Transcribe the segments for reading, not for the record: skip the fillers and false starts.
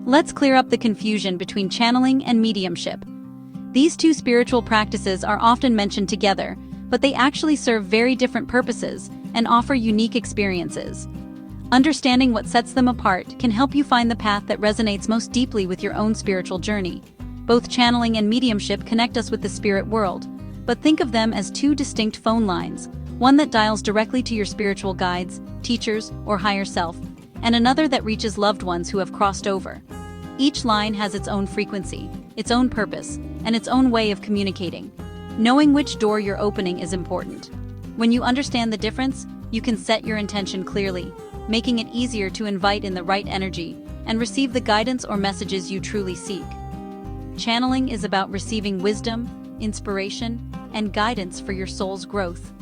Let's clear up the confusion between channeling and mediumship. These two spiritual practices are often mentioned together, but they actually serve very different purposes and offer unique experiences. Understanding what sets them apart can help you find the path that resonates most deeply with your own spiritual journey. Both channeling and mediumship connect us with the spirit world, but think of them as two distinct phone lines, one that dials directly to your spiritual guides, teachers, or higher self, and another that reaches loved ones who have crossed over. Each line has its own frequency, its own purpose, and its own way of communicating. Knowing which door you're opening is important. When you understand the difference, you can set your intention clearly, making it easier to invite in the right energy and receive the guidance or messages you truly seek. Channeling is about receiving wisdom, inspiration, and guidance for your soul's growth.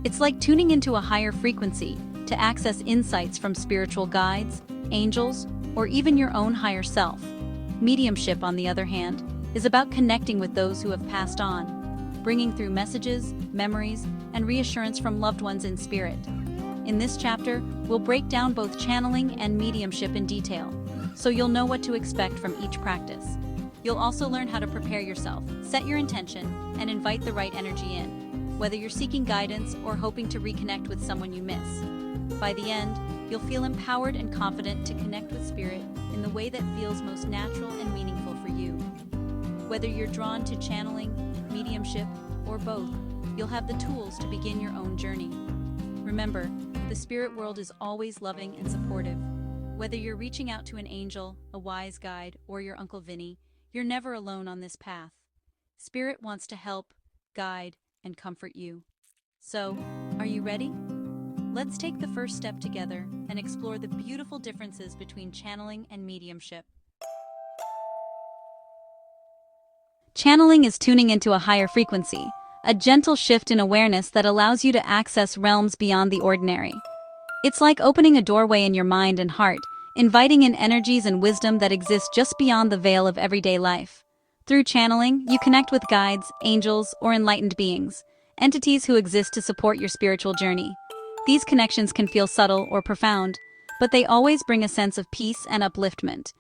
It's like tuning into a higher frequency to access insights from spiritual guides, angels, or even your own higher self. Mediumship, on the other hand, is about connecting with those who have passed on, bringing through messages, memories, and reassurance from loved ones in spirit. In this chapter, we'll break down both channeling and mediumship in detail, so you'll know what to expect from each practice. You'll also learn how to prepare yourself, set your intention, and invite the right energy in, whether you're seeking guidance or hoping to reconnect with someone you miss. By the end, you'll feel empowered and confident to connect with spirit in the way that feels most natural and meaningful for you. Whether you're drawn to channeling, mediumship, or both, you'll have the tools to begin your own journey. Remember, the spirit world is always loving and supportive. Whether you're reaching out to an angel, a wise guide, or your Uncle Vinny, you're never alone on this path. Spirit wants to help, guide, and comfort you. So, are you ready? Let's take the first step together and explore the beautiful differences between channeling and mediumship. Channeling is tuning into a higher frequency, a gentle shift in awareness that allows you to access realms beyond the ordinary. It's like opening a doorway in your mind and heart, inviting in energies and wisdom that exist just beyond the veil of everyday life. Through channeling, you connect with guides, angels, or enlightened beings, entities who exist to support your spiritual journey. These connections can feel subtle or profound, but they always bring a sense of peace and upliftment.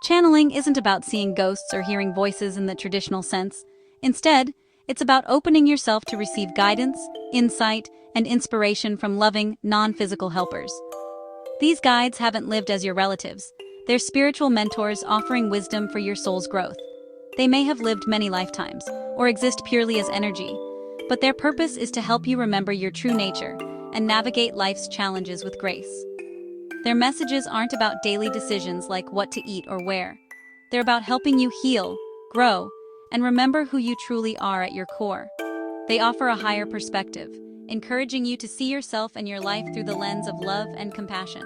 Channeling isn't about seeing ghosts or hearing voices in the traditional sense. Instead, it's about opening yourself to receive guidance, insight, and inspiration from loving, non-physical helpers. These guides haven't lived as your relatives. They're spiritual mentors offering wisdom for your soul's growth. They may have lived many lifetimes, or exist purely as energy, but their purpose is to help you remember your true nature and navigate life's challenges with grace. Their messages aren't about daily decisions like what to eat or wear. They're about helping you heal, grow, and remember who you truly are at your core. They offer a higher perspective, encouraging you to see yourself and your life through the lens of love and compassion.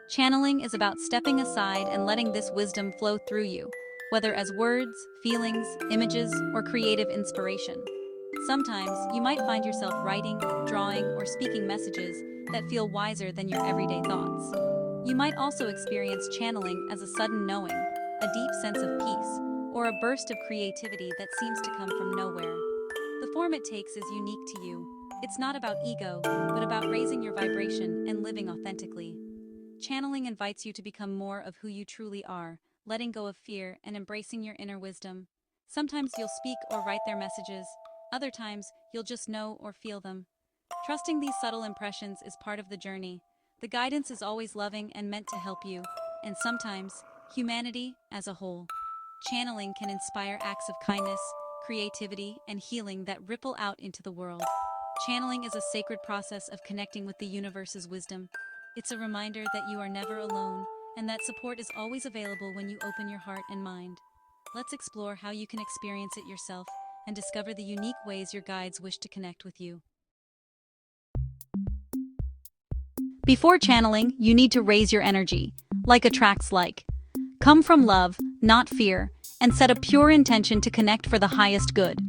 Channeling is about stepping aside and letting this wisdom flow through you, whether as words, feelings, images, or creative inspiration. Sometimes, you might find yourself writing, drawing, or speaking messages that feel wiser than your everyday thoughts. You might also experience channeling as a sudden knowing, a deep sense of peace, or a burst of creativity that seems to come from nowhere. The form it takes is unique to you. It's not about ego, but about raising your vibration and living authentically. Channeling invites you to become more of who you truly are, letting go of fear and embracing your inner wisdom. Sometimes you'll speak or write their messages. Other times, you'll just know or feel them. Trusting these subtle impressions is part of the journey. The guidance is always loving and meant to help you, and sometimes, humanity as a whole. Channeling can inspire acts of kindness, creativity, and healing that ripple out into the world. Channeling is a sacred process of connecting with the universe's wisdom. It's a reminder that you are never alone, and that support is always available when you open your heart and mind. Let's explore how you can experience it yourself and discover the unique ways your guides wish to connect with you. Before channeling, you need to raise your energy, like attracts like. Come from love, not fear, and set a pure intention to connect for the highest good.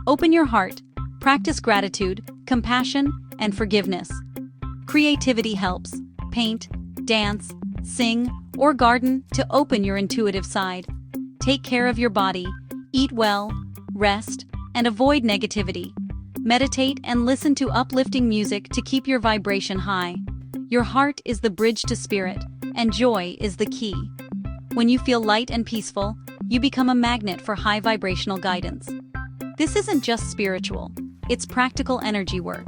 Open your heart, practice gratitude, compassion, and forgiveness. Creativity helps. Paint, dance, sing, or garden to open your intuitive side. Take care of your body, eat well, rest, and avoid negativity. Meditate and listen to uplifting music to keep your vibration high. Your heart is the bridge to spirit, and joy is the key. When you feel light and peaceful, you become a magnet for high vibrational guidance. This isn't just spiritual, it's practical energy work.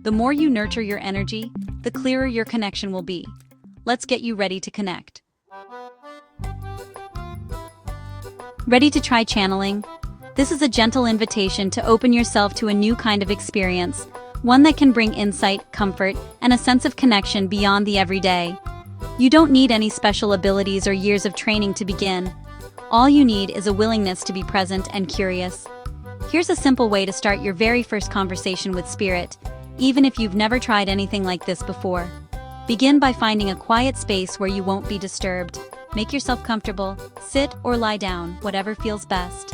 The more you nurture your energy, the clearer your connection will be. Let's get you ready to connect. Ready to try channeling? This is a gentle invitation to open yourself to a new kind of experience, one that can bring insight, comfort, and a sense of connection beyond the everyday. You don't need any special abilities or years of training to begin. All you need is a willingness to be present and curious. Here's a simple way to start your very first conversation with Spirit, even if you've never tried anything like this before. Begin by finding a quiet space where you won't be disturbed. Make yourself comfortable, sit or lie down, whatever feels best.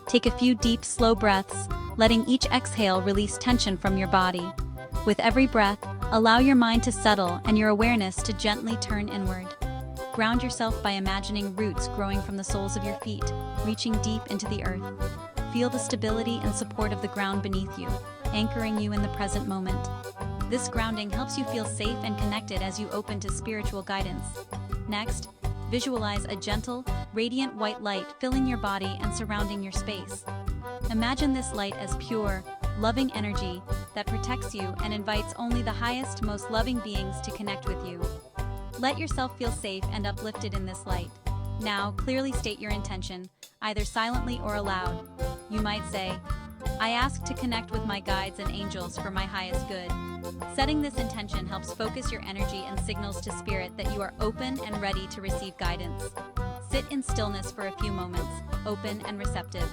Take a few deep, slow breaths, letting each exhale release tension from your body. With every breath, allow your mind to settle and your awareness to gently turn inward. Ground yourself by imagining roots growing from the soles of your feet, reaching deep into the earth. Feel the stability and support of the ground beneath you, anchoring you in the present moment. This grounding helps you feel safe and connected as you open to spiritual guidance. Next, visualize a gentle, radiant white light filling your body and surrounding your space. Imagine this light as pure, loving energy that protects you and invites only the highest, most loving beings to connect with you. Let yourself feel safe and uplifted in this light. Now, clearly state your intention, either silently or aloud. You might say, "I ask to connect with my guides and angels for my highest good." Setting this intention helps focus your energy and signals to Spirit that you are open and ready to receive guidance. Sit in stillness for a few moments, open and receptive.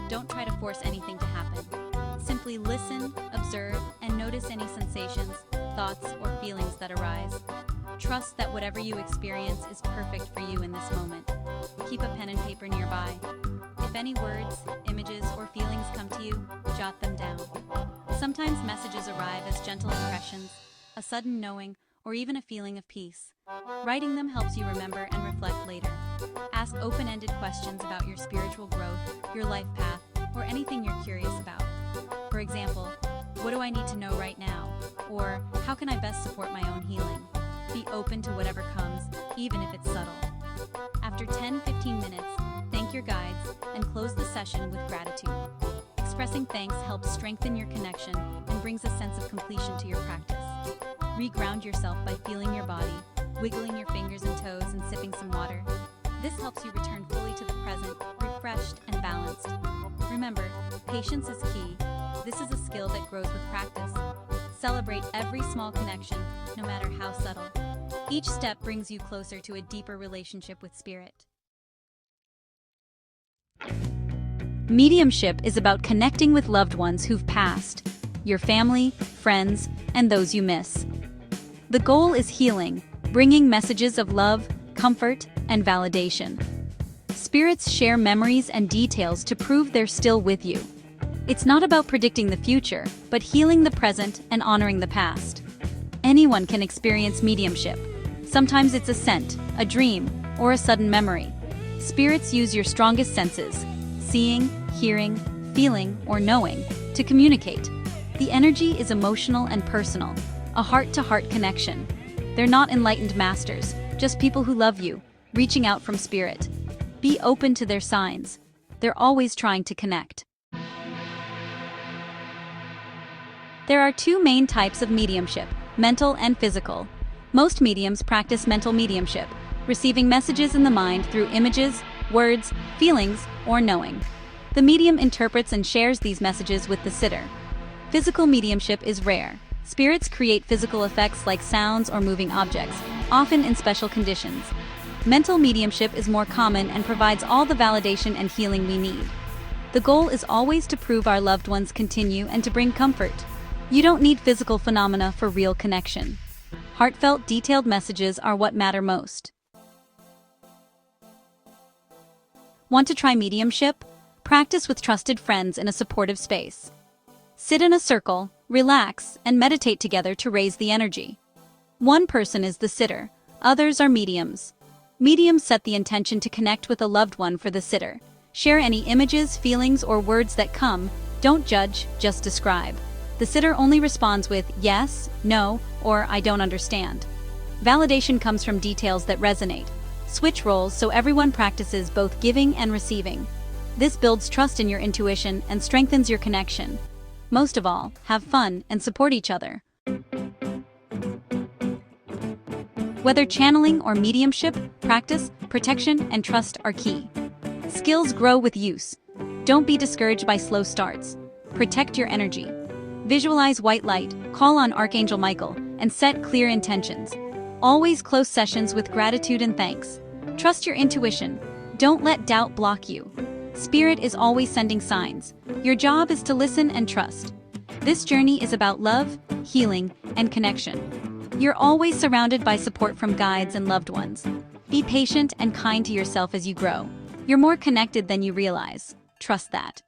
Don't try to force anything to happen. Simply listen, observe, and notice any sensations, thoughts, or feelings that arise. Trust that whatever you experience is perfect for you in this moment. Keep a pen and paper nearby. If any words, images, or feelings come to you, jot them down. Sometimes messages arrive as gentle impressions, a sudden knowing, or even a feeling of peace. Writing them helps you remember and reflect later. Ask open-ended questions about your spiritual growth, your life path, or anything you're curious about. For example, what do I need to know right now? Or how can I best support my own healing? Be open to whatever comes, even if it's subtle. After 10-15 minutes, thank your guides and close the session with gratitude. Expressing thanks helps strengthen your connection and brings a sense of completion to your practice. Reground yourself by feeling your body, wiggling your fingers and toes, and sipping some water. This helps you return fully to the present, refreshed and balanced. Remember, patience is key. This is a skill that grows with practice. Celebrate every small connection, no matter how subtle. Each step brings you closer to a deeper relationship with Spirit. Mediumship is about connecting with loved ones who've passed, your family, friends, and those you miss. The goal is healing, bringing messages of love, comfort, and validation. Spirits share memories and details to prove they're still with you. It's not about predicting the future, but healing the present and honoring the past. Anyone can experience mediumship. Sometimes it's a scent, a dream, or a sudden memory. Spirits use your strongest senses, seeing, hearing, feeling, or knowing, to communicate. The energy is emotional and personal, a heart-to-heart connection. They're not enlightened masters, just people who love you, reaching out from Spirit. Be open to their signs. They're always trying to connect. There are two main types of mediumship, mental and physical. Most mediums practice mental mediumship, receiving messages in the mind through images, words, feelings, or knowing. The medium interprets and shares these messages with the sitter. Physical mediumship is rare. Spirits create physical effects like sounds or moving objects, often in special conditions. Mental mediumship is more common and provides all the validation and healing we need. The goal is always to prove our loved ones continue and to bring comfort. You don't need physical phenomena for real connection. Heartfelt, detailed messages are what matter most. Want to try mediumship? Practice with trusted friends in a supportive space. Sit in a circle, relax, and meditate together to raise the energy. One person is the sitter, others are mediums. Mediums set the intention to connect with a loved one for the sitter. Share any images, feelings, or words that come. Don't judge, just describe. The sitter only responds with yes, no, or I don't understand. Validation comes from details that resonate. Switch roles so everyone practices both giving and receiving. This builds trust in your intuition and strengthens your connection. Most of all, have fun and support each other. Whether channeling or mediumship, practice, protection, and trust are key. Skills grow with use. Don't be discouraged by slow starts. Protect your energy. Visualize white light, call on Archangel Michael, and set clear intentions. Always close sessions with gratitude and thanks. Trust your intuition. Don't let doubt block you. Spirit is always sending signs. Your job is to listen and trust. This journey is about love, healing, and connection. You're always surrounded by support from guides and loved ones. Be patient and kind to yourself as you grow. You're more connected than you realize. Trust that.